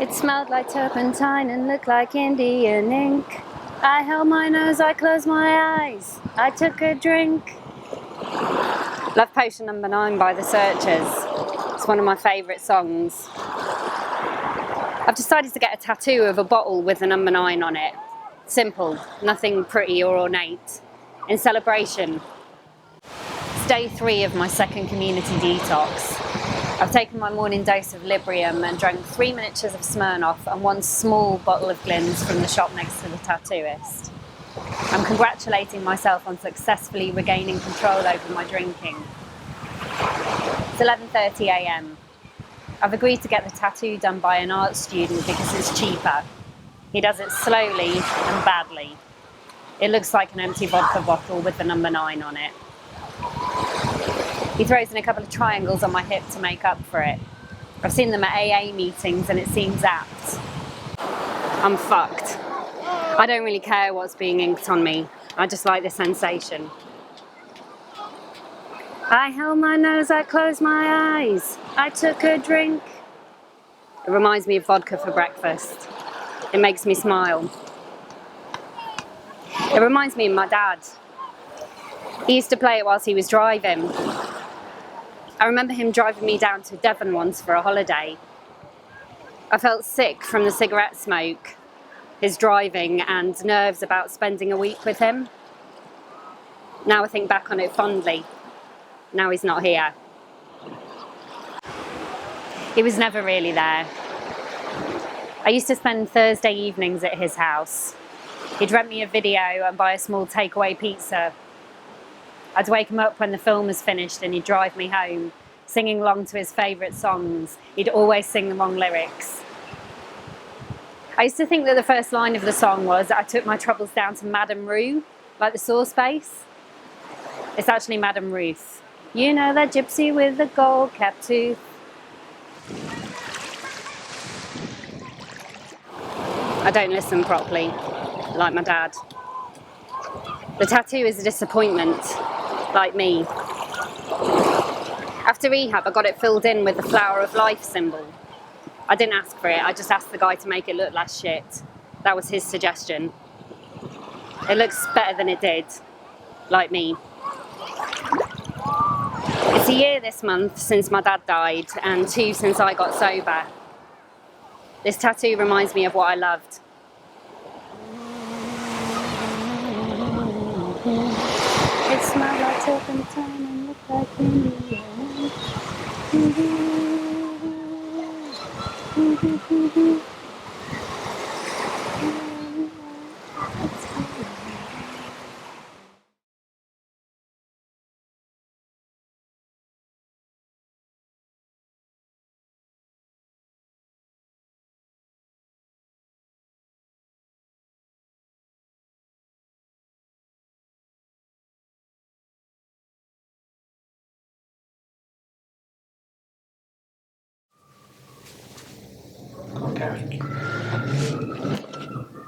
It smelled like turpentine and looked like Indian ink. I held my nose, I closed my eyes, I took a drink. Love Potion Number 9 by The Searchers. It's one of my favourite songs. I've decided to get a tattoo of a bottle with the number 9 on it. Simple, nothing pretty or ornate. In celebration. It's day 3 of my second community detox. I've taken my morning dose of Librium and drank 3 miniatures of Smirnoff and 1 small bottle of Glynn's from the shop next to the tattooist. I'm congratulating myself on successfully regaining control over my drinking. It's 11:30 AM. I've agreed to get the tattoo done by an art student because it's cheaper. He does it slowly and badly. It looks like an empty vodka bottle with the number 9 on it. He throws in a couple of triangles on my hip to make up for it. I've seen them at AA meetings and it seems apt. I'm fucked. I don't really care what's being inked on me. I just like the sensation. I held my nose, I closed my eyes. I took a drink. It reminds me of vodka for breakfast. It makes me smile. It reminds me of my dad. He used to play it whilst he was driving. I remember him driving me down to Devon once for a holiday. I felt sick from the cigarette smoke, his driving, and nerves about spending a week with him. Now I think back on it fondly. Now he's not here. He was never really there. I used to spend Thursday evenings at his house. He'd rent me a video and buy a small takeaway pizza. I'd wake him up when the film was finished and he'd drive me home, singing along to his favourite songs. He'd always sing the wrong lyrics. I used to think that the first line of the song was, I took my troubles down to Madame Rue, like the sauce base. It's actually Madame Ruth. You know that gypsy with the gold-capped tooth. I don't listen properly, like my dad. The tattoo is a disappointment, like me. After rehab, I got it filled in with the flower of life symbol. I didn't ask for it, I just asked the guy to make it look less shit. That was his suggestion. It looks better than it did, like me. It's a year this month since my dad died, and 2 since I got sober. This tattoo reminds me of what I loved. It smelled like turpentine and looked like Indian.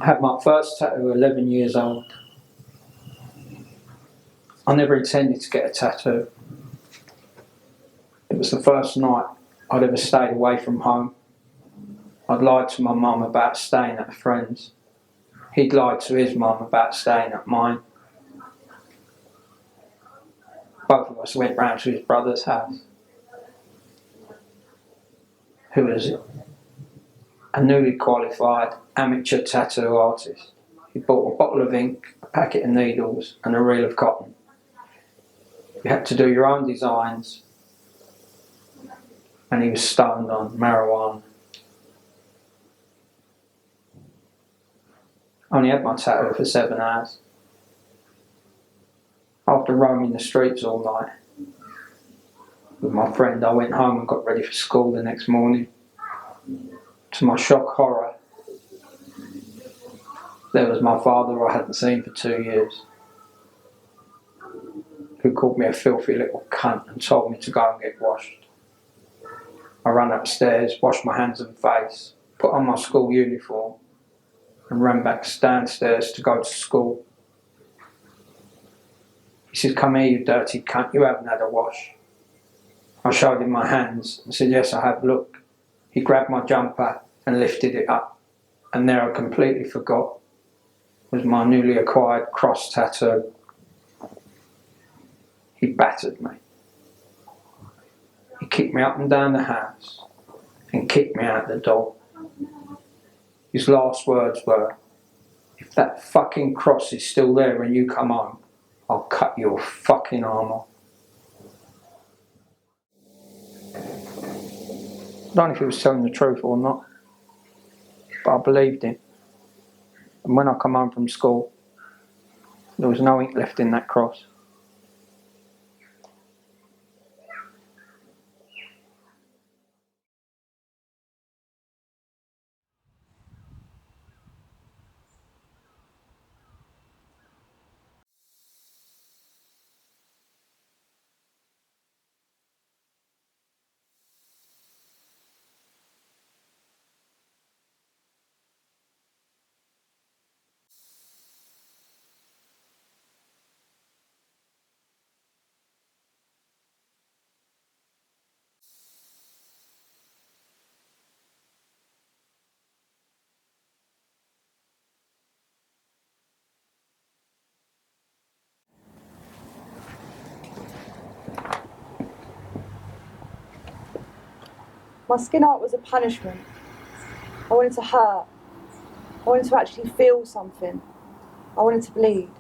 I had my first tattoo at 11 years old. I never intended to get a tattoo. It was the first night I'd ever stayed away from home. I'd lied to my mum about staying at a friend's. He'd lied to his mum about staying at mine. Both of us went round to his brother's house. Who was a newly qualified amateur tattoo artist. He bought a bottle of ink, a packet of needles and a reel of cotton. You had to do your own designs, and he was stoned on marijuana. I only had my tattoo for 7 hours. After roaming the streets all night with my friend, I went home and got ready for school the next morning. To my shock horror, there was my father I hadn't seen for 2 years, who called me a filthy little cunt and told me to go and get washed. I ran upstairs, washed my hands and face, put on my school uniform and ran back downstairs to go to school. He said, "Come here, you dirty cunt, you haven't had a wash." I showed him my hands and said, "Yes, I have, look." He grabbed my jumper and lifted it up. And there I completely forgot was my newly acquired cross tattoo. He battered me. He kicked me up and down the house and kicked me out the door. His last words were, "If that fucking cross is still there when you come home, I'll cut your fucking arm off." I don't know if he was telling the truth or not, but I believed him. And when I come home from school, there was no ink left in that cross. My skin art was a punishment. I wanted to hurt. I wanted to actually feel something. I wanted to bleed.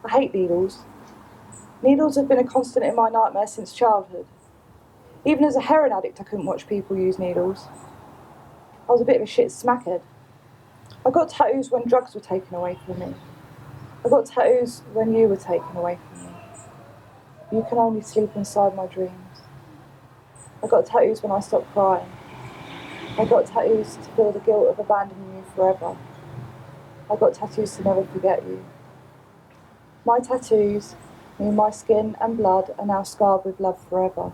I hate needles. Needles have been a constant in my nightmare since childhood. Even as a heroin addict, I couldn't watch people use needles. I was a bit of a shit smackhead. I got tattoos when drugs were taken away from me. I got tattoos when you were taken away from me. You can only sleep inside my dreams. I got tattoos when I stopped crying. I got tattoos to feel the guilt of abandoning you forever. I got tattoos to never forget you. My tattoos mean my skin and blood are now scarred with love forever.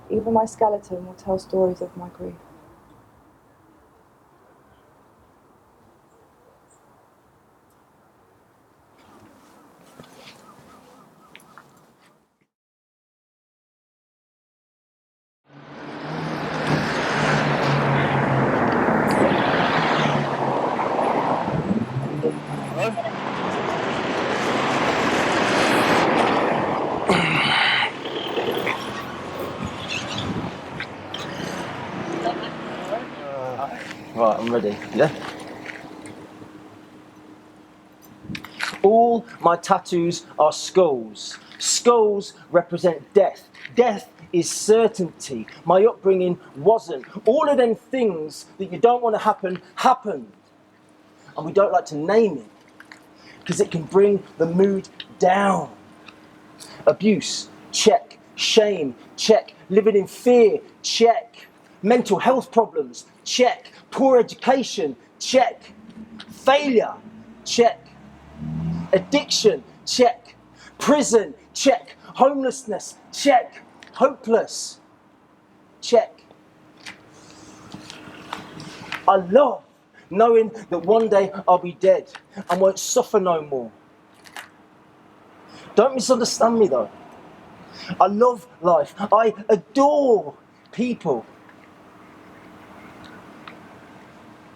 Even my skeleton will tell stories of my grief. Right, I'm ready. Yeah? All my tattoos are skulls. Skulls represent death. Death is certainty. My upbringing wasn't. All of them things that you don't want to happen, happened. And we don't like to name it because it can bring the mood down. Abuse, check. Shame, check. Living in fear, check. Mental health problems, check. Poor education, check. Failure, check. Addiction, check. Prison, check. Homelessness, check. Hopeless, check. I love knowing that one day I'll be dead and won't suffer no more. Don't misunderstand me though. I love life. I adore people.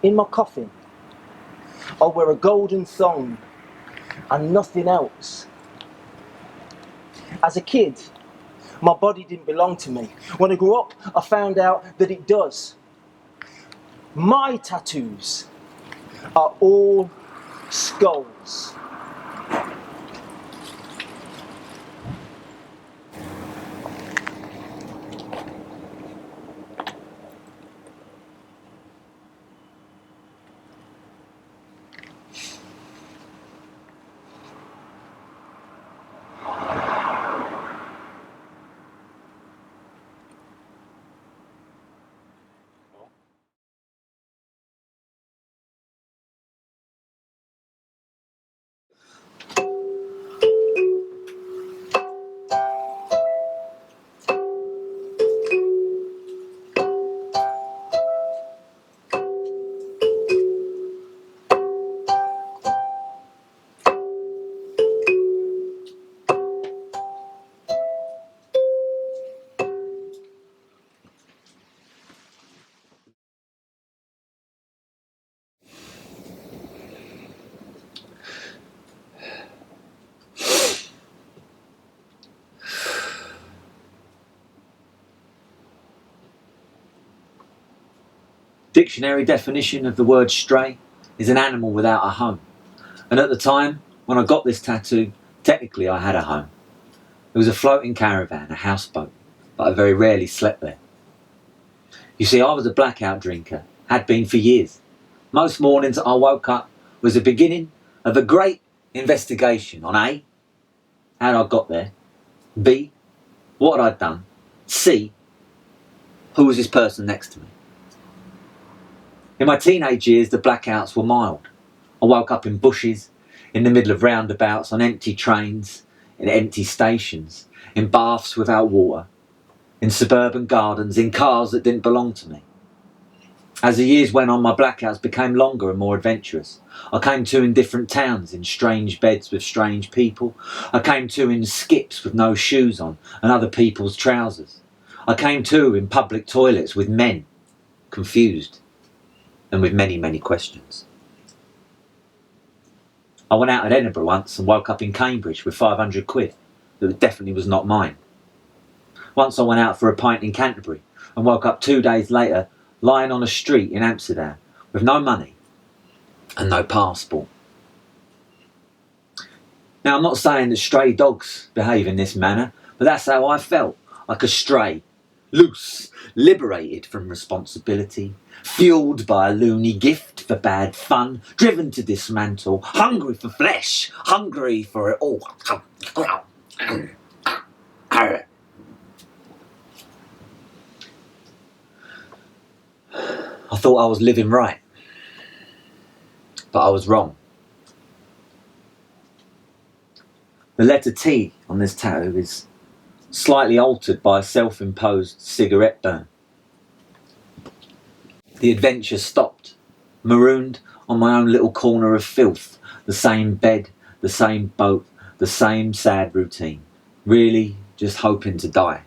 In my coffin, I'll wear a golden thong and nothing else. As a kid, my body didn't belong to me. When I grew up, I found out that it does. My tattoos are all skulls. Dictionary definition of the word stray is an animal without a home. And at the time, when I got this tattoo, technically I had a home. It was a floating caravan, a houseboat, but I very rarely slept there. You see, I was a blackout drinker, had been for years. Most mornings I woke up was the beginning of a great investigation on A, how I got there, B, what had I done, C, who was this person next to me. In my teenage years, the blackouts were mild. I woke up in bushes, in the middle of roundabouts, on empty trains, in empty stations, in baths without water, in suburban gardens, in cars that didn't belong to me. As the years went on, my blackouts became longer and more adventurous. I came to in different towns, in strange beds with strange people. I came to in skips with no shoes on and other people's trousers. I came to in public toilets with men, confused and with many, many questions. I went out at Edinburgh once and woke up in Cambridge with 500 quid that definitely was not mine. Once I went out for a pint in Canterbury and woke up 2 days later lying on a street in Amsterdam with no money and no passport. Now, I'm not saying that stray dogs behave in this manner, but that's how I felt, like a stray, loose, liberated from responsibility, fueled by a loony gift for bad fun, driven to dismantle, hungry for flesh, hungry for it all. I thought I was living right, but I was wrong. The letter T on this tattoo is slightly altered by a self-imposed cigarette burn. The adventure stopped, marooned on my own little corner of filth, the same bed, the same boat, the same sad routine, really just hoping to die.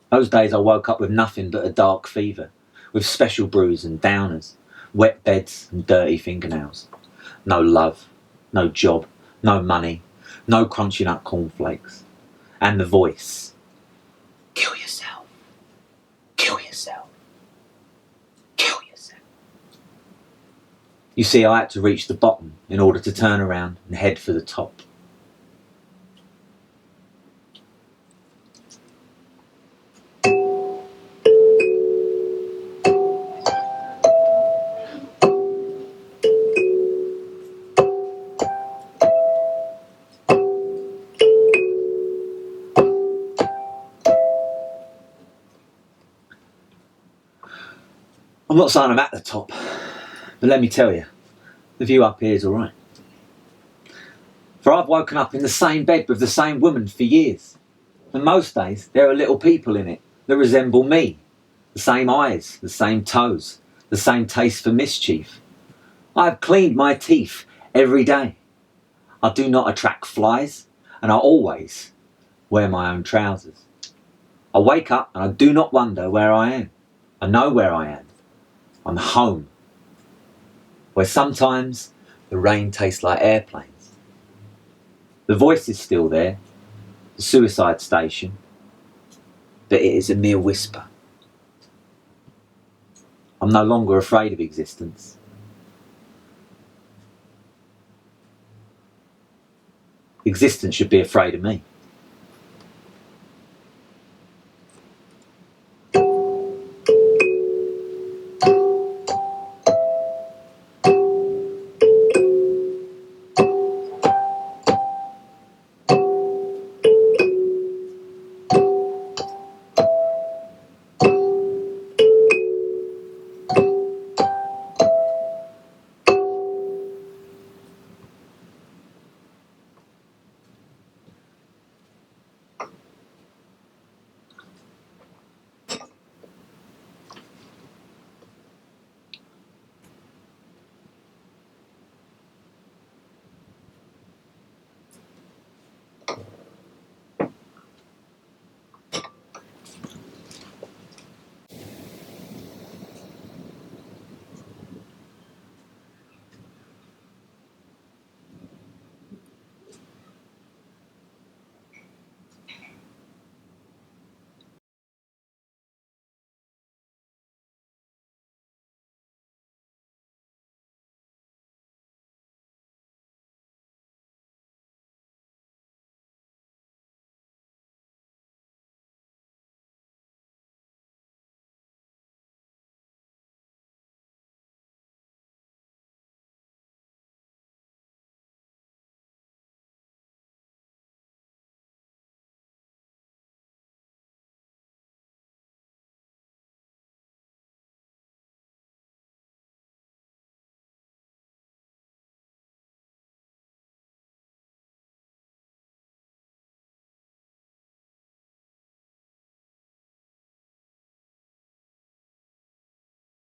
Those days I woke up with nothing but a dark fever, with special brews and downers, wet beds and dirty fingernails. No love, no job, no money, no crunchy nut cornflakes. And the voice, kill yourself, kill yourself, kill yourself. You see, I had to reach the bottom in order to turn around and head for the top. I'm not saying I'm at the top, but let me tell you, the view up here is alright. For I've woken up in the same bed with the same woman for years, and most days there are little people in it that resemble me. The same eyes, the same toes, the same taste for mischief. I have cleaned my teeth every day. I do not attract flies, and I always wear my own trousers. I wake up and I do not wonder where I am. I know where I am. I'm home, where sometimes the rain tastes like airplanes. The voice is still there, the suicide station, but it is a mere whisper. I'm no longer afraid of existence. Existence should be afraid of me.